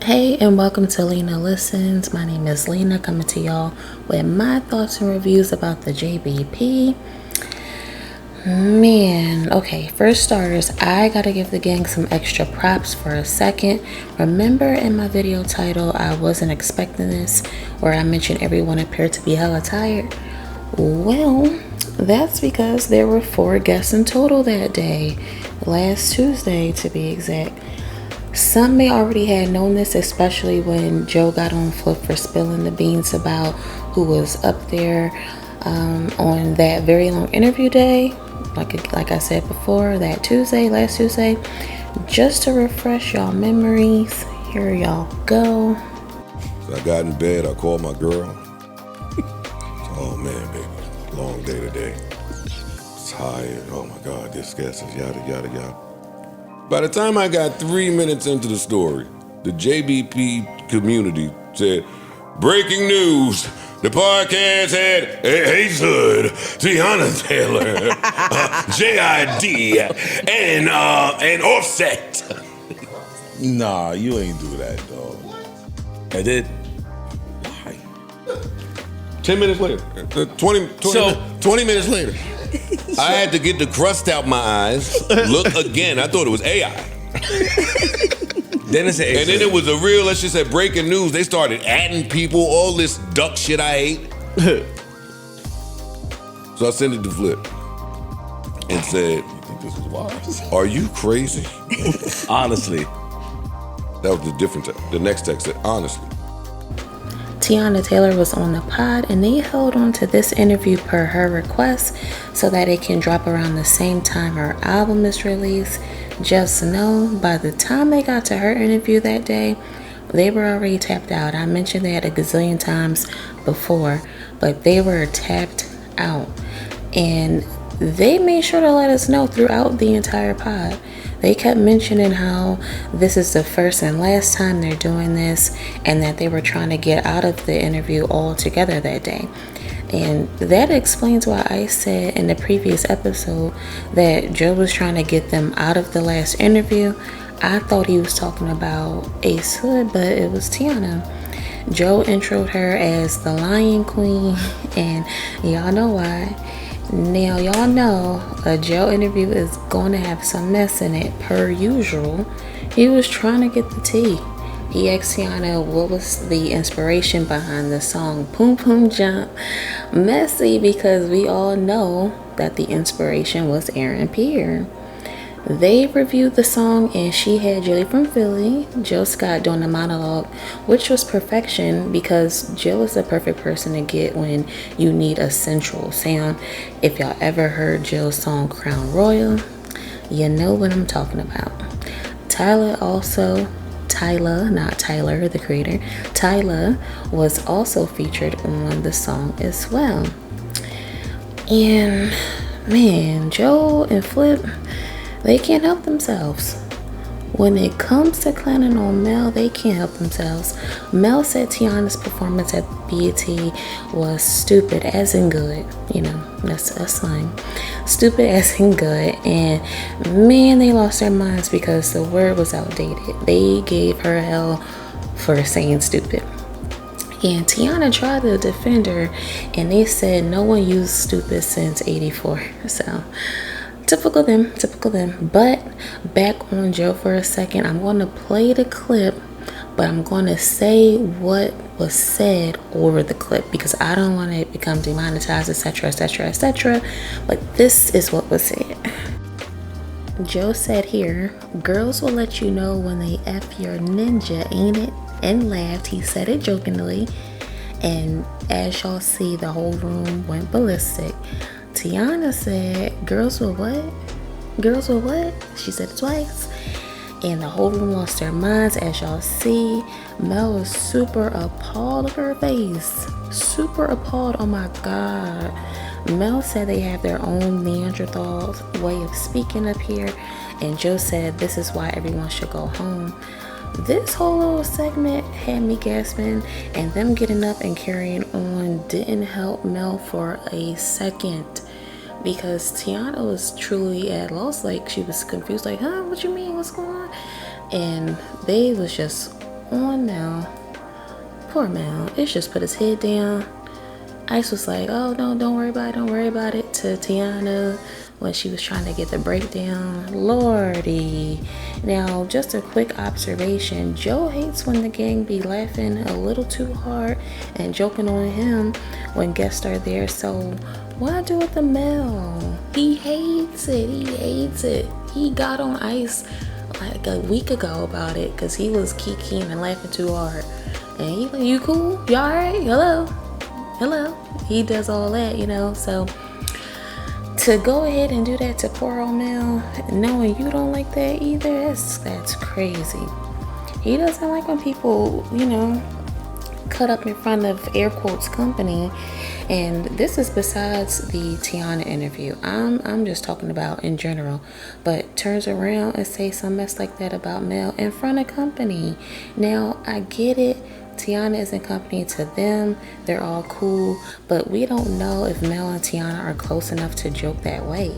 Hey, and welcome to Lena Listens. My name is Lena, coming to y'all with my thoughts and reviews about the JBP. Man, okay, first starters, I gotta give the gang some extra props for a second. Remember in my video title, I wasn't expecting this, where I mentioned everyone appeared to be hella tired? Well, that's because there were 4 guests in total that day, last Tuesday to be exact. Some may already had known this, especially when Joe got on Flip for spilling the beans about who was up there on that very long interview day. Like I said before, that Tuesday, last Tuesday. Just to refresh y'all memories, here y'all go. So I got in bed, I called my girl. Oh man, baby, long day today. Tired, oh my God, this guest is yada, yada, yada. By the time I got 3 minutes into the story, the JBP community said, breaking news, the podcast had Ace Hood, Teyana Taylor, JID, and Offset. Nah, you ain't do that, dog. I did. Why? 10 minutes later, 20 minutes later, I had to get the crust out my eyes, look again. I thought it was AI. Then it's an And then it was a real, let's just say, breaking news. They started adding people, all this duck shit I hate. So I sent it to Flip and said, This is wild. are you crazy? Honestly. That was the different text. The next text said, honestly. Teyana Taylor was on the pod, and they held on to this interview per her request so that it can drop around the same time her album is released. Just know, by the time they got to her interview that day, they were already tapped out. I mentioned that a gazillion times before, but they were tapped out. And they made sure to let us know throughout the entire pod. They kept mentioning how this is the first and last time they're doing this, and that they were trying to get out of the interview altogether that day. And that explains why I said in the previous episode that Joe was trying to get them out of the last interview. I thought he was talking about Ace Hood, but it was Teyana. Joe introed her as the Lion Queen, and y'all know why. Now y'all know a Joe interview is going to have some mess in it per usual. He was trying to get the tea. He asked Teyana what was the inspiration behind the song Poom Poom Jump. Messy because we all know that the inspiration was Aaron Pierre. They reviewed the song, and she had Julie from Philly, Jill Scott doing the monologue, which was perfection because Jill is the perfect person to get when you need a central sound. If y'all ever heard Jill's song Crown Royal, you know what I'm talking about. Tyler, not Tyler, the creator, Tyler was also featured on the song as well. And man, Joe and Flip, they can't help themselves. When it comes to clowning on Mel, they can't help themselves. Mel said Teyana's performance at BET was stupid as in good. You know, that's slang. Stupid as in good. And man, they lost their minds because the word was outdated. They gave her hell for saying stupid. And Teyana tried to defend her, and they said no one used stupid since '84. So typical them. But back on Joe for a second, I'm going to play the clip, but I'm going to say what was said over the clip because I don't want it to become demonetized, etc. But this is what was said. Joe said here, girls will let you know when they F your ninja, ain't it? And laughed. He said it jokingly. And as y'all see, the whole room went ballistic. Teyana said, girls will what? Girls will what? She said it twice. And the whole room lost their minds. As y'all see, Mel was super appalled of her face. Super appalled. Oh my God. Mel said they have their own Neanderthal way of speaking up here. And Joe said this is why everyone should go home. This whole little segment had me gasping, and them getting up and carrying on didn't help Mel for a second because Teyana was truly at loss. Like, she was confused, like, huh, what you mean, what's going on? And they was just on Mel. Poor Mel. It's just put his head down. Ice was like, oh no, don't worry about it to Teyana when she was trying to get the breakdown. Lordy. Now, just a quick observation. Joe hates when the gang be laughing a little too hard and joking on him when guests are there. So why do it to Mel? He hates it. He got on Ice like a week ago about it because he was kikiing and laughing too hard. And he like, you cool? You alright? Hello. He does all that, so to go ahead and do that to poor old Mel, knowing you don't like that either, that's crazy. He doesn't like when people, cut up in front of air quotes company. And this is besides the Teyana interview. I'm just talking about in general, but turns around and say some mess like that about Mel in front of company. Now I get it. Teyana is in company to them. They're all cool, but we don't know if Mel and Teyana are close enough to joke that way.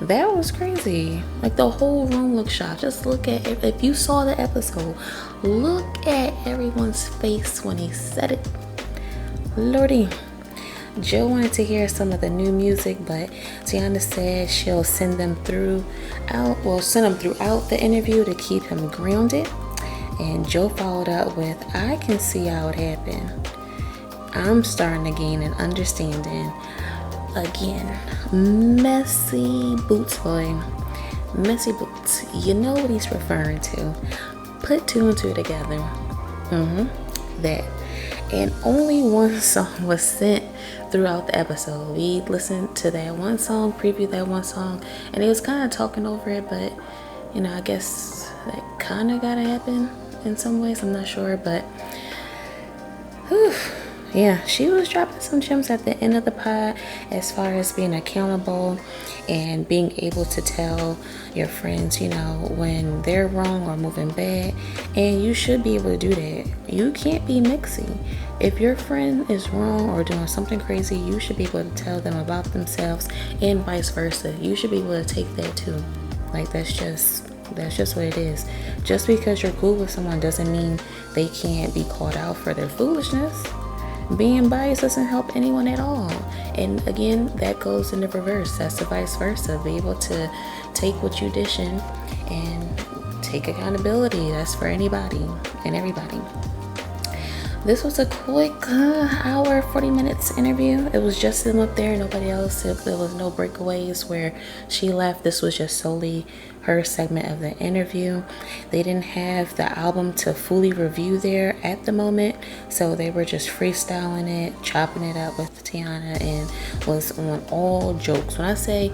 That was crazy. Like the whole room looked shocked. Just look at it. If you saw the episode, look at everyone's face when he said it. Lordy. Joe wanted to hear some of the new music, but Teyana said she'll send them throughout the interview to keep him grounded. And Joe followed up with, I can see how it happened. I'm starting to gain an understanding. Again, messy boots, boy. Messy boots. You know what he's referring to. Put two and two together. That. And only one song was sent throughout the episode. We listened to that one song, previewed that one song, and it was kind of talking over it, but I guess that kind of gotta happen in some ways. I'm not sure, but yeah, she was dropping some gems at the end of the pod as far as being accountable and being able to tell your friends, when they're wrong or moving bad. And you should be able to do that. You can't be mixy. If your friend is wrong or doing something crazy, you should be able to tell them about themselves, and vice versa. You should be able to take that too. Like that's just what it is. Just because you're cool with someone doesn't mean they can't be called out for their foolishness. Being biased doesn't help anyone at all. And again, that goes in the reverse. That's the vice versa. Be able to take what you dishing and take accountability. That's for anybody and everybody. This was a quick hour, 40 minutes interview. It was just them up there, nobody else. There was no breakaways where she left. This was just solely her segment of the interview. They didn't have the album to fully review there at the moment, so they were just freestyling it, chopping it up with Teyana, and was on all jokes. When I say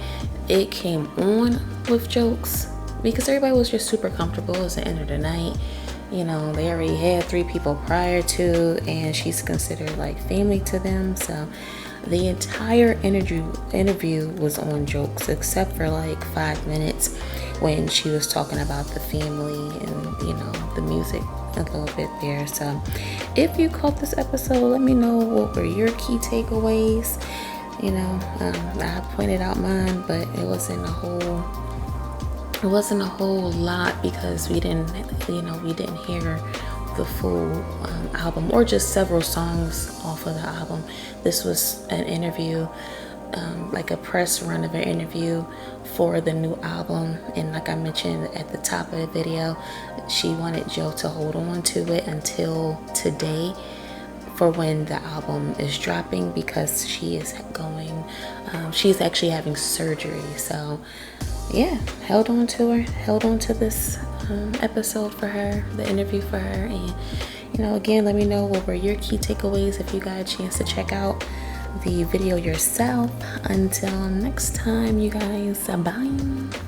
it came on with jokes, because everybody was just super comfortable. It was the end of the night. They already had 3 people prior to, and she's considered like family to them. So the entire interview was on jokes, except for like 5 minutes when she was talking about the family and, the music a little bit there. So if you caught this episode, let me know what were your key takeaways. I pointed out mine, but it wasn't a whole lot because we didn't hear the full album or just several songs off of the album. This was an interview, like a press run of an interview for the new album. And like I mentioned at the top of the video, she wanted Joe to hold on to it until today for when the album is dropping, because she's actually having surgery. So yeah, held on to this episode for her, the interview for her. And again, let me know what were your key takeaways if you got a chance to check out the video yourself. Until next time, you guys, bye.